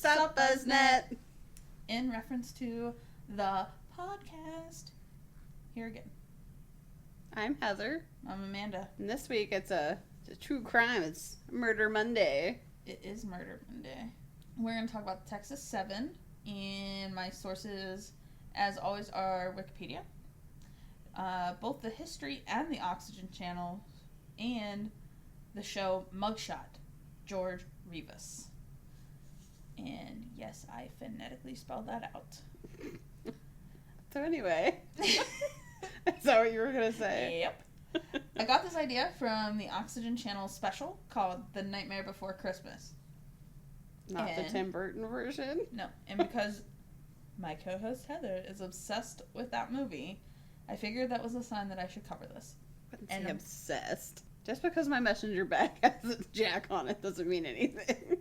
Sup, Buzznet? In reference to the podcast. Here again. I'm Heather. I'm Amanda. And this week it's a true crime. It's Murder Monday. It is Murder Monday. We're going to talk about the Texas 7. And my sources, as always, are Wikipedia. Both the History and the Oxygen Channel. And the show Mugshot. George Rivas. And yes, I phonetically spelled that out. So anyway, is that what you were going to say? Yep. I got this idea from the Oxygen Channel special called The Nightmare Before Christmas. Not the Tim Burton version? No. And because my co-host Heather is obsessed with that movie, I figured that was a sign that I should cover this. And obsessed. Just because my messenger bag has a Jack on it doesn't mean anything.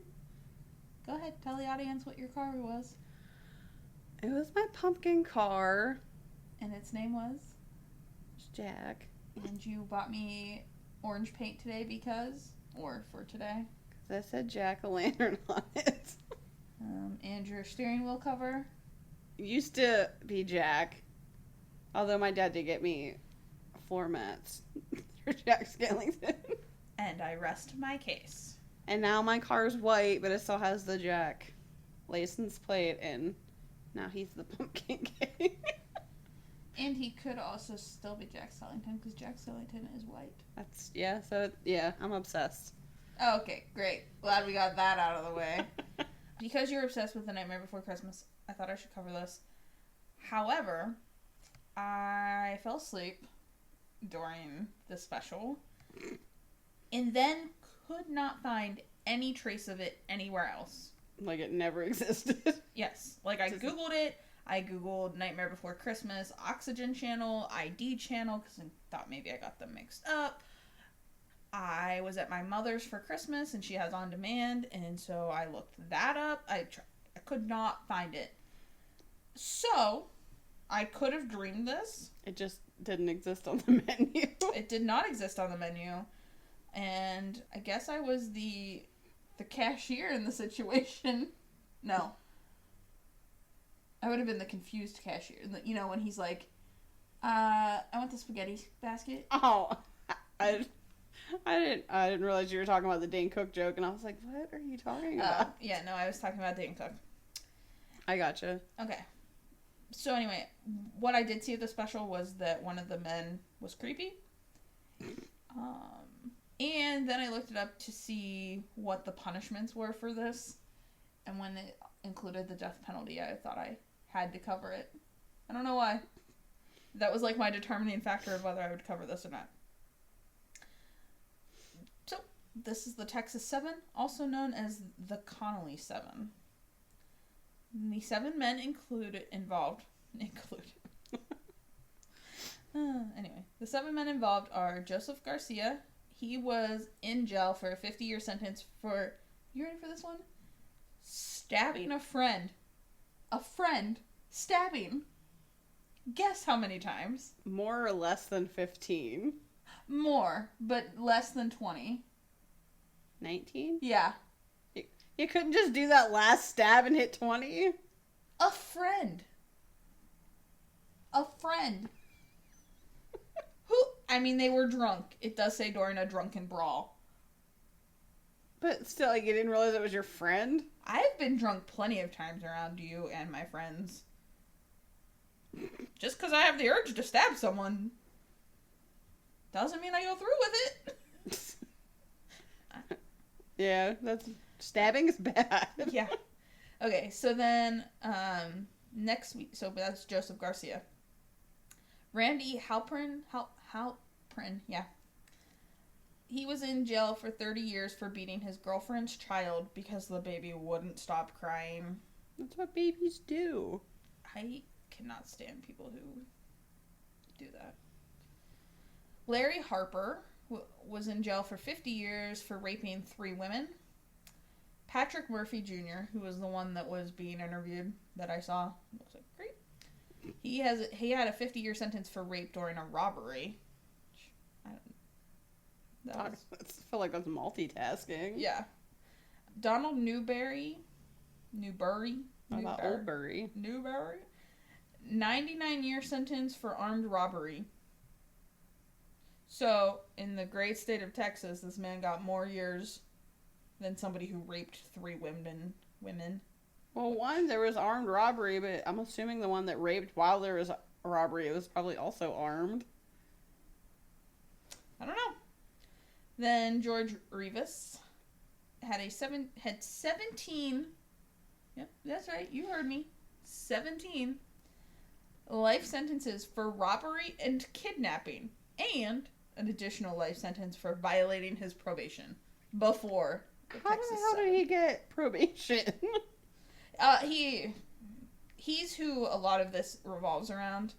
Go ahead, tell the audience what your car was. It was my pumpkin car. And its name was? Jack. And you bought me orange paint today because? Or for today? Because I said Jack-o'-lantern on it. And your steering wheel cover? Used to be Jack. Although my dad did get me floor mats for Jack Skellington. And I rest my case. And now my car's white, but it still has the Jack license plate, and now he's the pumpkin king. And he could also still be Jack Skellington, because Jack Skellington is white. I'm obsessed. Oh, okay, great. Glad we got that out of the way. Because you're obsessed with The Nightmare Before Christmas, I thought I should cover this. However, I fell asleep during the special, and then could not find any trace of it anywhere else. Like it never existed. Yes. Like I Googled it. I Googled Nightmare Before Christmas, Oxygen Channel, ID Channel, because I thought maybe I got them mixed up. I was at my mother's for Christmas, and she has On Demand, and so I looked that up. I could not find it. So, I could have dreamed this. It just didn't exist on the menu. It did not exist on the menu. And I guess I was the cashier in the situation. No. I would have been the confused cashier. You know, when he's like, I want the spaghetti basket. Oh, I didn't realize you were talking about the Dane Cook joke, and I was like, what are you talking about? Yeah, no, I was talking about Dane Cook. I gotcha. Okay. So anyway, what I did see at the special was that one of the men was creepy. And then I looked it up to see what the punishments were for this. And when it included the death penalty, I thought I had to cover it. I don't know why. That was like my determining factor of whether I would cover this or not. So, this is the Texas 7, also known as the Connolly 7. The 7 men involved. Anyway, the 7 men involved are Joseph Garcia. He was in jail for a 50-year sentence for, you ready for this one? Stabbing a friend. A friend stabbing. Guess how many times? More or less than 15. More, but less than 20. 19? Yeah. You couldn't just do that last stab and hit 20? A friend. A friend. They were drunk. It does say during a drunken brawl. But still, like, you didn't realize it was your friend? I've been drunk plenty of times around you and my friends. Just because I have the urge to stab someone doesn't mean I go through with it. Yeah, stabbing is bad. Yeah. Okay, so then, next week, so that's Joseph Garcia. Randy Halpern, yeah. He was in jail for 30 years for beating his girlfriend's child because the baby wouldn't stop crying. That's what babies do. I cannot stand people who do that. Larry Harper was in jail for 50 years for raping 3 women. Patrick Murphy Jr., who was the one that was being interviewed that I saw, looks like great. He had a 50-year sentence for rape during a robbery. I feel like that's multitasking. Yeah. Donald Newberry, Newbury. How about Old Bury? Newbury. 99-year sentence for armed robbery. So, in the great state of Texas, this man got more years than somebody who raped 3 women. Well, one, there was armed robbery, but I'm assuming the one that raped while there was a robbery, it was probably also armed. I don't know. Then George Rivas had 17. Yep, that's right. You heard me. 17 life sentences for robbery and kidnapping, and an additional life sentence for violating his probation before the How Texas the hell 7. did he get probation? He's who a lot of this revolves around,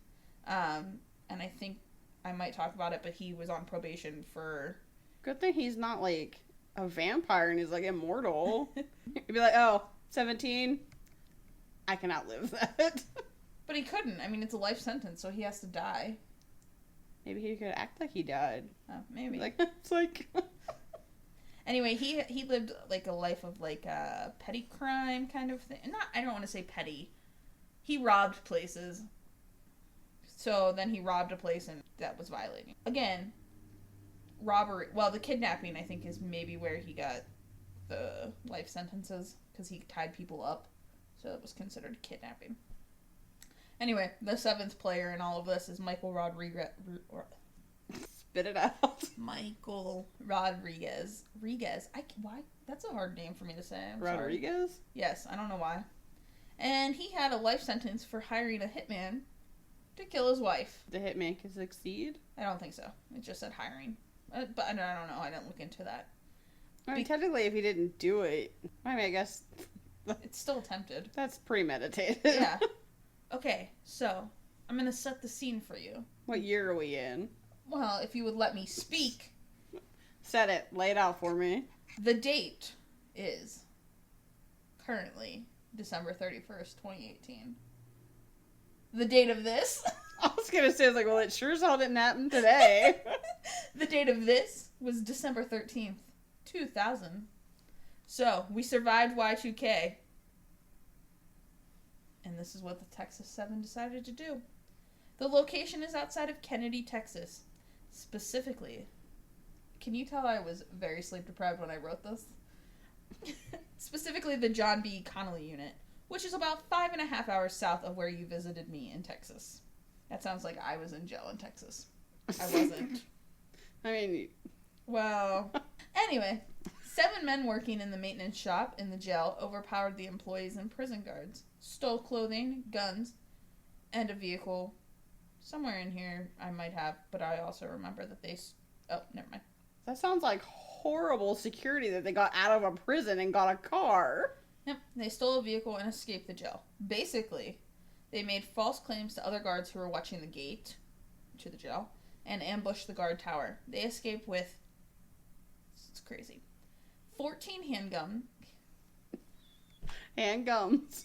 and I think I might talk about it, but he was on probation for... Good thing he's not, like, a vampire and he's, like, immortal. He'd be like, oh, 17? I can outlive that. But he couldn't. I mean, it's a life sentence, so he has to die. Maybe he could act like he died. Maybe. Like, it's like... Anyway, he lived, like, a life of, like, a petty crime kind of thing. I don't want to say petty. He robbed places. So then he robbed a place and that was violating. Again, robbery. Well, the kidnapping, I think, is maybe where he got the life sentences. Because he tied people up. So it was considered kidnapping. Anyway, the 7th player in all of this is Michael Rodriguez. Spit it out. Michael Rodriguez. Why? That's a hard name for me to say. I'm Rodriguez? Sorry. Yes, I don't know why. And he had a life sentence for hiring a hitman to kill his wife. The hitman can succeed? I don't think so. It just said hiring. But I don't know. I didn't look into that. I mean, technically, if he didn't do it, I mean, I guess... It's still attempted. That's premeditated. Yeah. Okay, so I'm going to set the scene for you. What year are we in? Well, if you would let me speak. Set it. Lay it out for me. The date is currently December 31st, 2018. The date of this... I was going to say, like, well, it sure as hell didn't happen today. The date of this was December 13th, 2000. So, we survived Y2K. And this is what the Texas 7 decided to do. The location is outside of Kennedy, Texas. Specifically, can you tell I was very sleep deprived when I wrote this? Specifically, the John B. Connolly unit, which is about 5.5 hours south of where you visited me in Texas. That sounds like I was in jail in Texas. I wasn't. I mean... Well, anyway, 7 men working in the maintenance shop in the jail overpowered the employees and prison guards, stole clothing, guns, and a vehicle. Somewhere in here I might have, but I also remember that they... Oh, never mind. That sounds like horrible security that they got out of a prison and got a car. Yep, they stole a vehicle and escaped the jail. Basically, they made false claims to other guards who were watching the gate to the jail and ambushed the guard tower. They escaped with... It's crazy. 14 handguns. Handguns.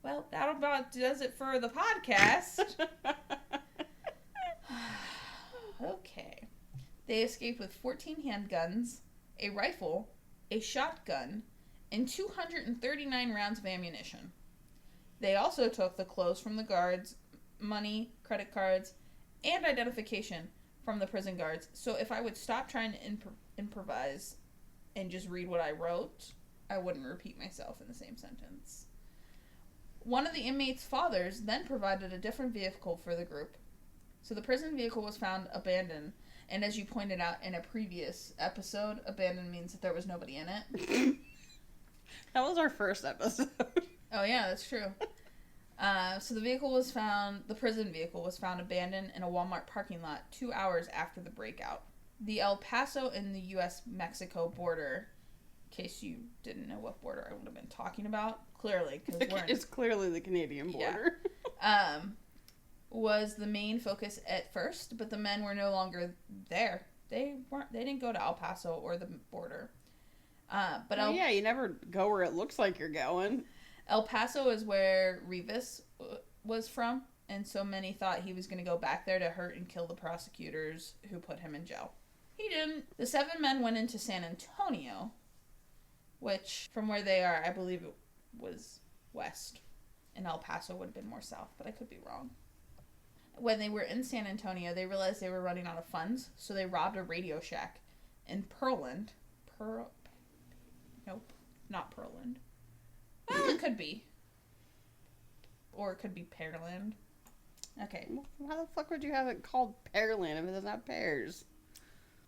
Well, that about does it for the podcast. Okay. They escaped with 14 handguns, a rifle, a shotgun, and 239 rounds of ammunition. They also took the clothes from the guards, money, credit cards, and identification from the prison guards. So if I would stop trying to improvise and just read what I wrote, I wouldn't repeat myself in the same sentence. One of the inmates' fathers then provided a different vehicle for the group. So the prison vehicle was found abandoned, and as you pointed out in a previous episode, abandoned means that there was nobody in it. That was our first episode. Oh yeah, that's true. So the prison vehicle was found abandoned in a Walmart parking lot 2 hours after the breakout. The El Paso and the U.S.-Mexico border, in case you didn't know what border I would have been talking about, clearly, because it's clearly the Canadian border. Yeah. Was the main focus at first, but the men were no longer there. They didn't go to El Paso or the border. Yeah, you never go where it looks like you're going. El Paso is where Rivas was from, and so many thought he was going to go back there to hurt and kill the prosecutors who put him in jail. He didn't. The 7 men went into San Antonio, which from where they are, I believe it was west, and El Paso would have been more south, but I could be wrong. When they were in San Antonio, they realized they were running out of funds, so they robbed a Radio Shack in Pearland. Nope, not Pearland. Well, it could be. Or it could be Pearland. Okay. How the fuck would you have it called Pearland if it doesn't have pears?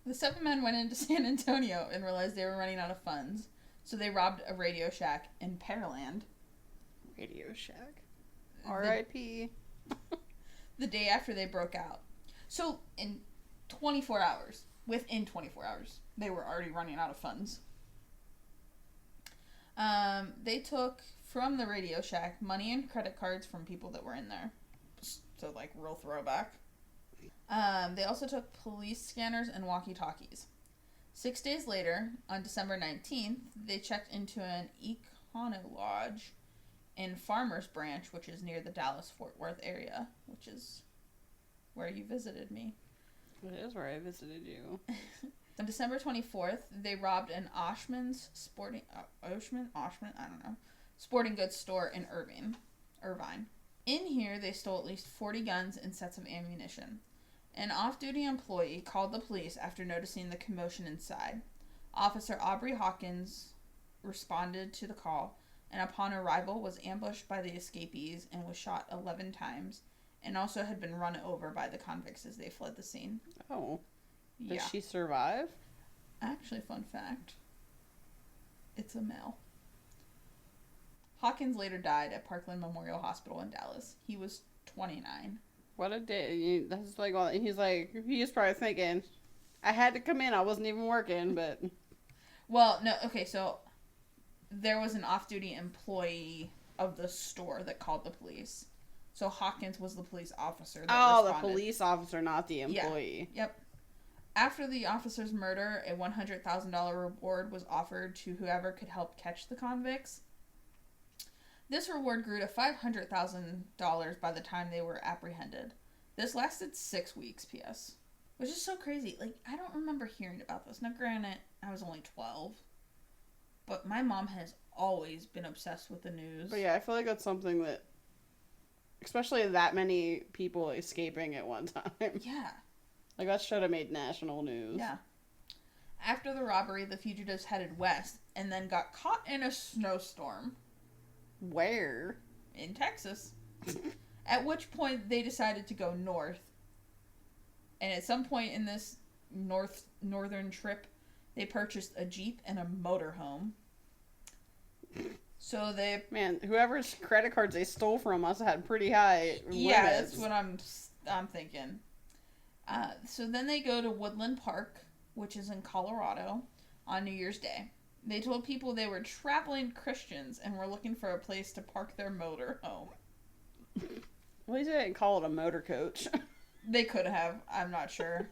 The 7 men went into San Antonio and realized they were running out of funds, so they robbed a Radio Shack in Pearland. Radio Shack. R.I.P. The day after they broke out. So, in 24 hours, within 24 hours, they were already running out of funds. They took from the Radio Shack money and credit cards from people that were in there. So, like, real throwback. They also took police scanners and walkie-talkies. 6 days later, on December 19th, they checked into an Econo Lodge in Farmers Branch, which is near the Dallas-Fort Worth area, which is where you visited me. It is where I visited you. On December 24th, they robbed an Oshman's sporting goods store in Irvine. In here, they stole at least 40 guns and sets of ammunition. An off-duty employee called the police after noticing the commotion inside. Officer Aubrey Hawkins responded to the call, and upon arrival was ambushed by the escapees and was shot 11 times, and also had been run over by the convicts as they fled the scene. Oh. Did Yeah. she survive? Actually, fun fact. It's a male. Hawkins later died at Parkland Memorial Hospital in Dallas. He was 29. What a day. That's like, he's probably thinking, I had to come in, I wasn't even working, but... Well, no, okay, so there was an off-duty employee of the store that called the police. So Hawkins was the police officer that responded. The police officer, not the employee. Yeah. Yep. After the officer's murder, a $100,000 reward was offered to whoever could help catch the convicts. This reward grew to $500,000 by the time they were apprehended. This lasted 6 weeks, P.S. Which is so crazy. Like, I don't remember hearing about this. Now, granted, I was only 12. But my mom has always been obsessed with the news. But yeah, I feel like that's something that... Especially that many people escaping at one time. Yeah. Like, that should have made national news. Yeah. After the robbery, the fugitives headed west and then got caught in a snowstorm. Where? In Texas. At which point they decided to go north. And at some point in this northern trip, they purchased a Jeep and a motorhome. So they... Man, whoever's credit cards they stole from us had pretty high limits. Yeah, that's what I'm thinking. So then they go to Woodland Park, which is in Colorado, on New Year's Day. They told people they were traveling Christians and were looking for a place to park their motorhome. At least they didn't call it a motor coach. They could have. I'm not sure.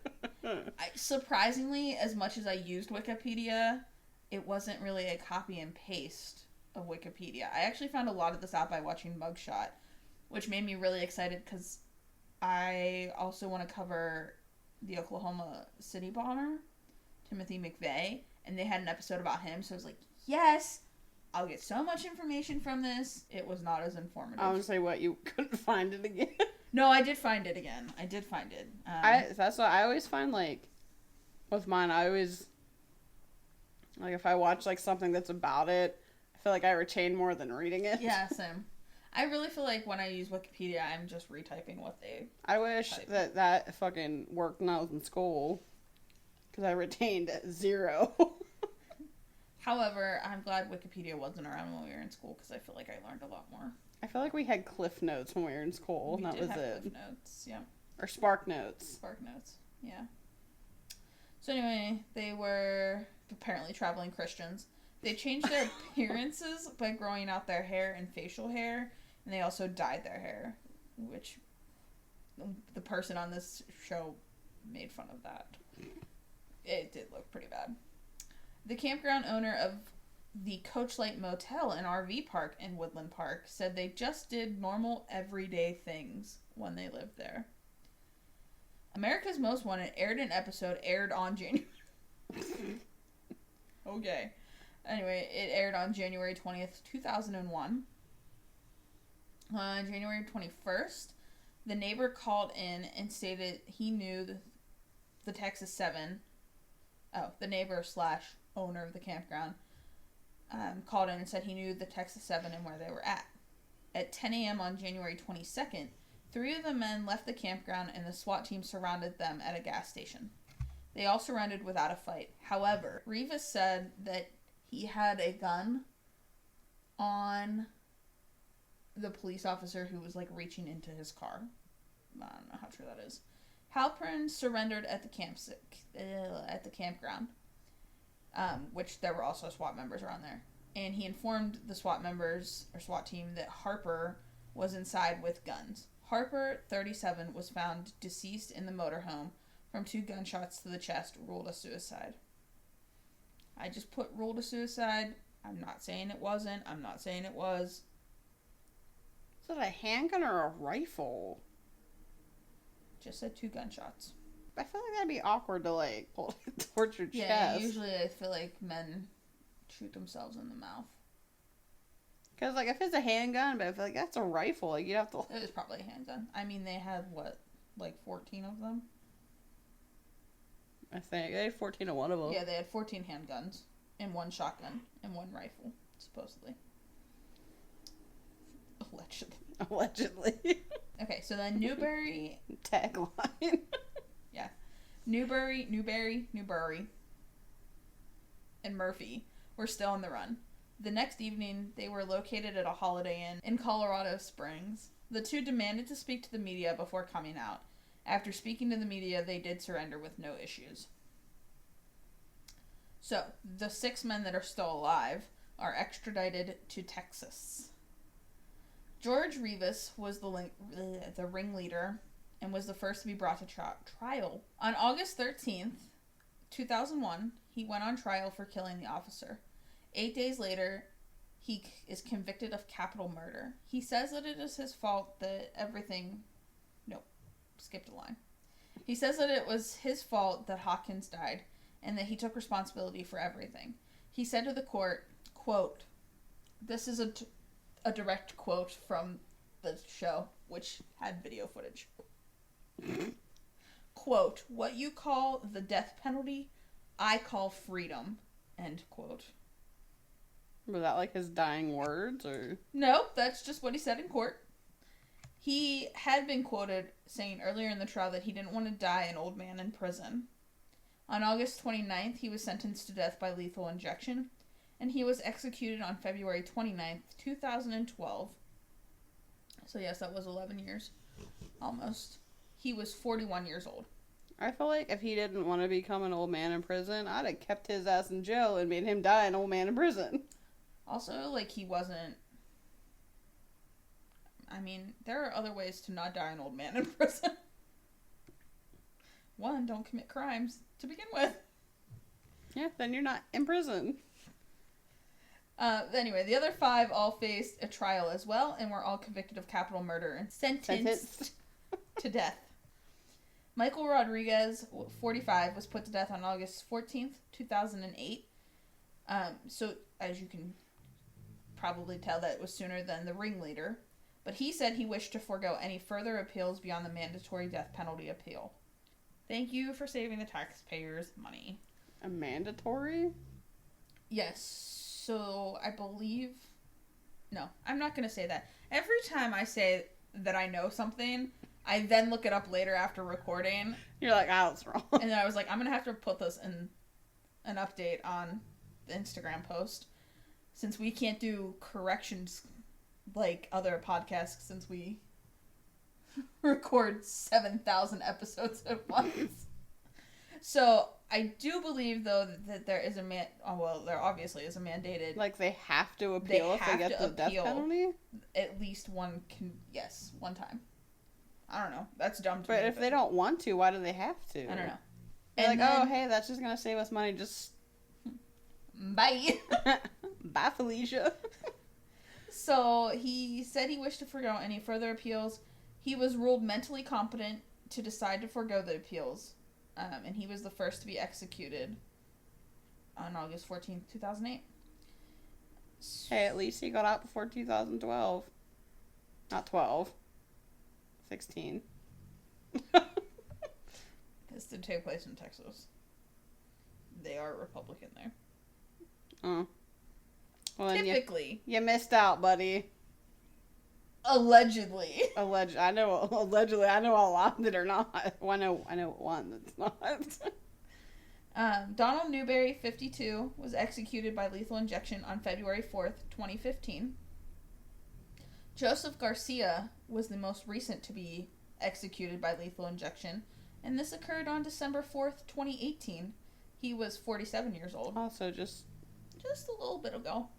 Surprisingly, as much as I used Wikipedia, it wasn't really a copy and paste of Wikipedia. I actually found a lot of this out by watching Mugshot, which made me really excited because I also want to cover the Oklahoma City bomber, Timothy McVeigh, and they had an episode about him, so I was like, yes, I'll get so much information from this. It was not as informative. I was say, what, you couldn't find it again? No, I did find it again. I did find it. That's what I always find, like, with mine, I always, like, if I watch, like, something that's about it, I feel like I retain more than reading it. Yeah, same. I really feel like when I use Wikipedia, I'm just retyping what they I wish type. that fucking worked when I was in school, because I retained 0. However, I'm glad Wikipedia wasn't around when we were in school, because I feel like I learned a lot more. I feel like we had Cliff Notes when we were in school, and that was it. Cliff Notes, yeah. Or Spark Notes. Spark Notes, yeah. So anyway, they were apparently traveling Christians. They changed their appearances by growing out their hair and facial hair, and they also dyed their hair, which the person on this show made fun of that. It did look pretty bad. The campground owner of the Coachlight Motel and RV park in Woodland Park said they just did normal everyday things when they lived there. America's Most Wanted aired on January. Okay. Anyway, it aired on January 20th, 2001. On January 21st, the neighbor called in and stated he knew the Texas 7. Oh, the neighbor slash owner of the campground called in and said he knew the Texas 7 and where they were at. At 10 a.m. on January 22nd, 3 of the men left the campground and the SWAT team surrounded them at a gas station. They all surrendered without a fight. However, Rivas said that he had a gun on the police officer who was like reaching into his car. I don't know how true that is. Halpern surrendered at the campground, which there were also SWAT members around there. And he informed the SWAT members, or SWAT team, that Harper was inside with guns. Harper, 37, was found deceased in the motorhome from 2 gunshots to the chest, ruled a suicide. I just put ruled a suicide. I'm not saying it wasn't. I'm not saying it was. Is it a handgun or a rifle? Just said 2 gunshots. I feel like that'd be awkward to, like, hold it towards your Yeah, chest. usually I feel like men shoot themselves in the mouth. Because, like, if it's a handgun, but I feel like that's a rifle, like, you'd have to... It was probably a handgun. I mean, they had, what, like 14 of them? I think. They had 14 of one of them. Yeah, they had 14 handguns and 1 shotgun and 1 rifle, supposedly. Allegedly. Allegedly. Okay, so then Newberry... Tagline. Yeah. Newberry, and Murphy were still on the run. The next evening, they were located at a Holiday Inn in Colorado Springs. The 2 demanded to speak to the media before coming out. After speaking to the media, they did surrender with no issues. So, the 6 men that are still alive are extradited to Texas. George Rivas was the ringleader and was the first to be brought to trial. On August 13th, 2001, he went on trial for killing the officer. 8 days later, he is convicted of capital murder. He says that it is his fault that everything... Nope, skipped a line. He says that it was his fault that Hawkins died and that he took responsibility for everything. He said to the court, quote, this is a direct quote from the show, which had video footage. Quote, what you call the death penalty, I call freedom, end quote. Was that like his dying words, or? No, that's just what he said in court. He had been quoted saying earlier in the trial that he didn't want to die an old man in prison. On August 29th, he was sentenced to death by lethal injection, and he was executed on February 29th, 2012. So yes, that was 11 years. Almost. He was 41 years old. I feel like if he didn't want to become an old man in prison, I'd have kept his ass in jail and made him die an old man in prison. Also, like, he wasn't... I mean, there are other ways to not die an old man in prison. 1, don't commit crimes to begin with. Yeah, then you're not in prison. Anyway, the other 5 all faced a trial as well and were all convicted of capital murder and sentenced to death. Michael Rodriguez, 45, was put to death on August 14th, 2008. So, as you can probably tell, that was sooner than the ringleader. But he said he wished to forego any further appeals beyond the mandatory death penalty appeal. Thank you for saving the taxpayers' money. A mandatory? Yes. So, I believe... No, I'm not going to say that. Every time I say that I know something, I then look it up later after recording. You're like, I was wrong. And then I was like, I'm going to have to put this in an update on the Instagram post. Since we can't do corrections like other podcasts, since we record 7,000 episodes at once. So, I do believe, though, that there is there obviously is a mandated... Like, they have to appeal if they get the death penalty? At least one time. I don't know. That's dumb to me. But if they don't want to, why do they have to? I don't know. They're like, oh, hey, that's just going to save us money. Just... Bye. Bye, Felicia. So, he said he wished to forego any further appeals. He was ruled mentally competent to decide to forego the appeals. And he was the first to be executed on August 14th, 2008. Hey, at least he got out before 2012. Not 12. 16. This did take place in Texas. They are Republican there. Oh. Well, then Typically. you missed out, buddy. Allegedly. Allegedly, I know a lot that are not. Well, I know one that's not. Donald Newberry, 52, was executed by lethal injection on February 4th, 2015. Joseph Garcia was the most recent to be executed by lethal injection, and this occurred on December 4th, 2018. He was 47 years old. Also, just a little bit ago.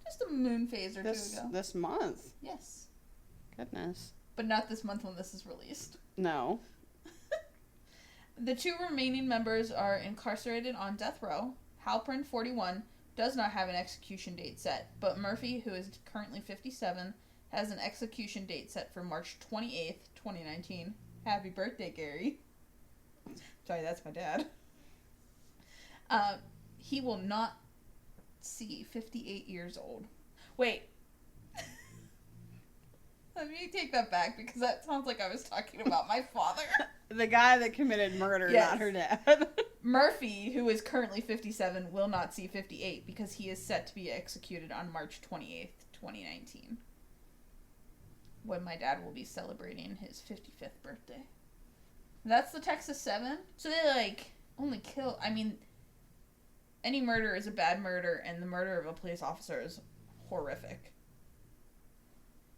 Just a moon phase or two ago. This month. Yes. Goodness. But not this month when this is released. No. The two remaining members are incarcerated on death row. Halpern, 41, does not have an execution date set, but Murphy, who is currently 57, has an execution date set for March 28th, 2019. Happy birthday, Gary. Sorry, that's my dad. He will not see 58 years old. Wait. Let me take that back because that sounds like I was talking about my father. The guy that committed murder, Yes. not her dad. Murphy, who is currently 57, will not see 58 because he is set to be executed on March 28th, 2019. When my dad will be celebrating his 55th birthday. That's the Texas 7. So they, only kill... I mean, any murder is a bad murder, and the murder of a police officer is horrific.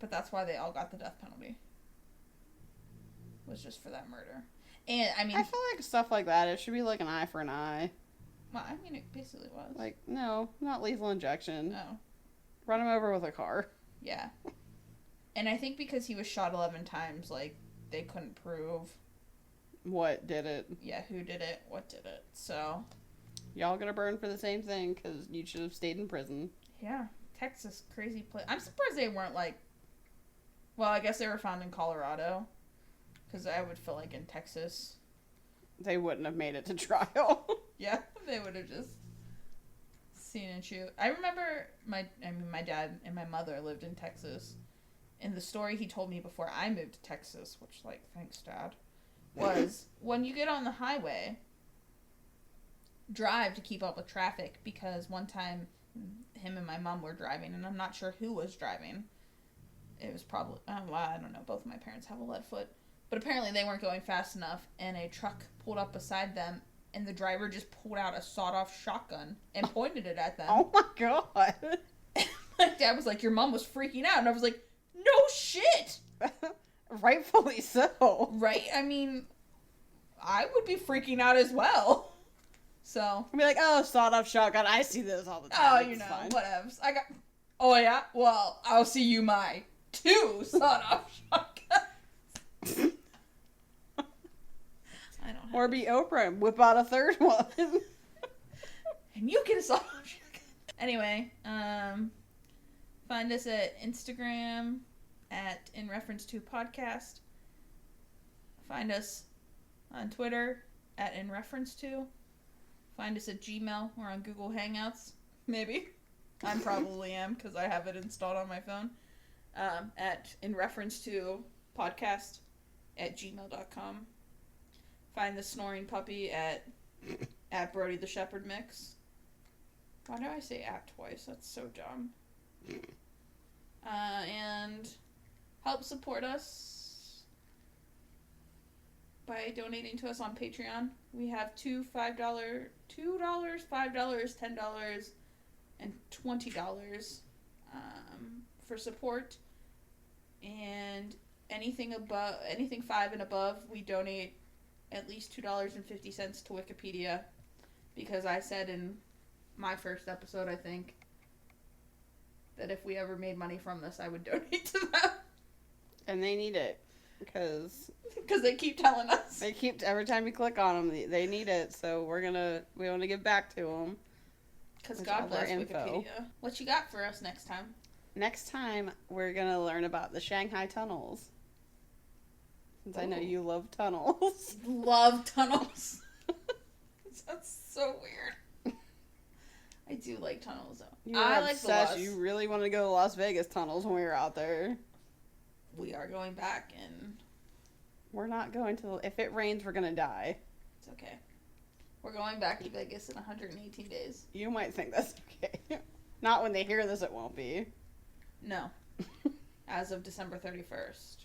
But that's why they all got the death penalty. Was just for that murder. And, I mean... I feel like stuff like that, it should be like an eye for an eye. Well, I mean, it basically was. Like, no, not lethal injection. No. Run him over with a car. Yeah. And I think because he was shot 11 times, they couldn't prove... What did it? Yeah, who did it, what did it. So... Y'all gonna burn for the same thing, because you should have stayed in prison. Yeah. Texas, crazy place. I'm surprised they weren't, Well, I guess they were found in Colorado. Because I would feel like in Texas... They wouldn't have made it to trial. Yeah, they would have just seen and shoot. I remember my dad and my mother lived in Texas. And the story he told me before I moved to Texas, which, thanks, Dad, was when you get on the highway, drive to keep up with traffic, because one time him and my mom were driving, and I'm not sure who was driving. It was probably, I don't know, both of my parents have a lead foot. But apparently they weren't going fast enough, and a truck pulled up beside them, and the driver just pulled out a sawed-off shotgun and pointed it at them. Oh my god. My dad was like, your mom was freaking out, and I was like, no shit! Rightfully so. Right? I mean, I would be freaking out as well. So. I'd be like, oh, sawed-off shotgun, I see this all the time. Oh, It's fine. whatevs. Oh yeah? Well, I'll see you my 2 sawed-off shotguns. I don't have... Or be Oprah and whip out a third one. And you get a sawed-off shotgun. Anyway, find us at Instagram at In Reference To Podcast. Find us on Twitter at In Reference To. Find us at Gmail. We're on Google Hangouts. Maybe. I probably am because I have it installed on my phone. At In Reference To Podcast at gmail.com. Find the snoring puppy at Brody the Shepherd Mix. Why do I say at twice? That's so dumb. And help support us by donating to us on Patreon. We have $2, $5, $10, and $20 for support. And anything 5 and above, we donate at least $2.50 to Wikipedia, because I said in my first episode, I think, that if we ever made money from this, I would donate to them. And they need it, because they keep telling us. Every time you click on them, they need it, so we want to give back to them. Because God bless Wikipedia. What you got for us next time? Next time, we're going to learn about the Shanghai tunnels. Since I know you love tunnels. Love tunnels. That's so weird. I do like tunnels though. You're I like obsessed. the You really wanted to go to Las Vegas tunnels when we were out there. We are going back, and We're not going to. If it rains, we're gonna die. it's okay. We're going back to Vegas in 118 days. You might think that's okay. Not when they hear this, it won't be. No. As of December 31st.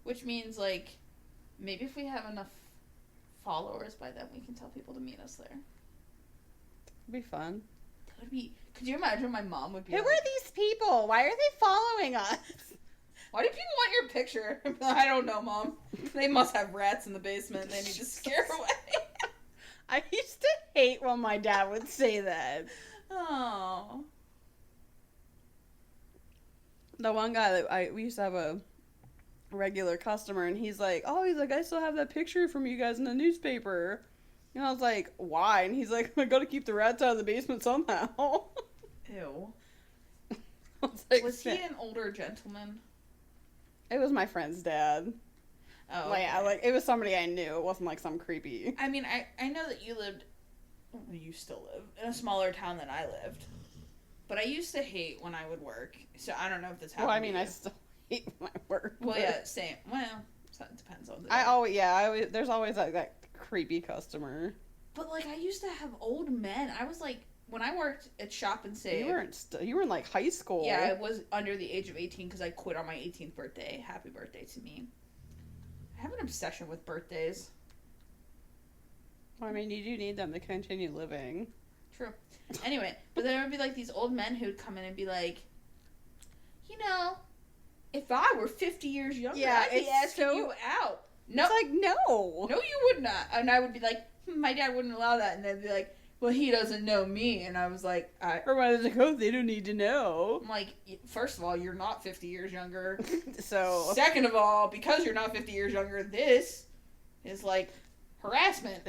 Which means, like, maybe if we have enough followers by then, we can tell people to meet us there. It'd be fun. That would be... Could you imagine my mom would be Who like, are these people? Why are they following us? why do people want your picture? I don't know, Mom. They must have rats in the basement and they need to scare away. I used to hate when my dad would say that. Oh. The one guy that we used to have a regular customer, and he's like, I still have that picture from you guys in the newspaper. And I was like, why? And he's like, I gotta keep the rats out of the basement somehow. Ew. I was like, Was he an older gentleman? It was my friend's dad. Oh. Like, it was somebody I knew. It wasn't like some creepy. I mean, I know that you lived... Well, you still live in a smaller town than I lived. But I used to hate when I would work. So I don't know if this happened. Well, I mean, to you. I still hate my work. Well, but yeah, same. Well, it depends on the day. there's always that creepy customer. But, like, I used to have old men. I was, like, when I worked at Shop and Save... You were in, like, high school. Yeah, I was under the age of 18 because I quit on my 18th birthday. Happy birthday to me. I have an obsession with birthdays. I mean, you do need them to continue living. True. Anyway, but then there would be, like, these old men who'd come in and be like, you know, if I were 50 years younger, I'd be asking you out. No. It's like, no. No, you would not. And I would be like, my dad wouldn't allow that. And they'd be like, well, he doesn't know me. And I was like, Or I was like, oh, they don't need to know. I'm like, first of all, you're not 50 years younger. So. Second of all, because you're not 50 years younger, this is, like, harassment.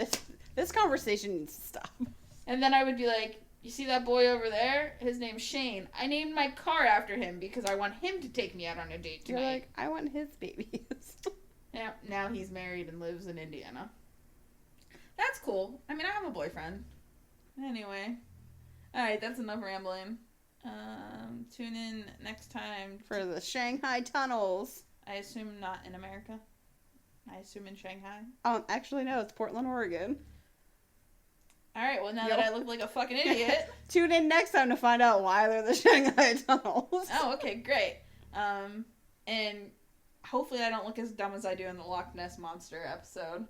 This conversation needs to stop. And then I would be like, you see that boy over there? His name's Shane. I named my car after him because I want him to take me out on a date tonight. You're like, I want his babies. Yeah, now he's married and lives in Indiana. That's cool. I mean, I have a boyfriend. Anyway. Alright, that's enough rambling. Tune in next time. For the Shanghai tunnels. I assume not in America. I assume in Shanghai. Actually, no, it's Portland, Oregon. Alright, well, now that I look like a fucking idiot. Tune in next time to find out why they're the Shanghai tunnels. Oh, okay, great. And hopefully I don't look as dumb as I do in the Loch Ness Monster episode.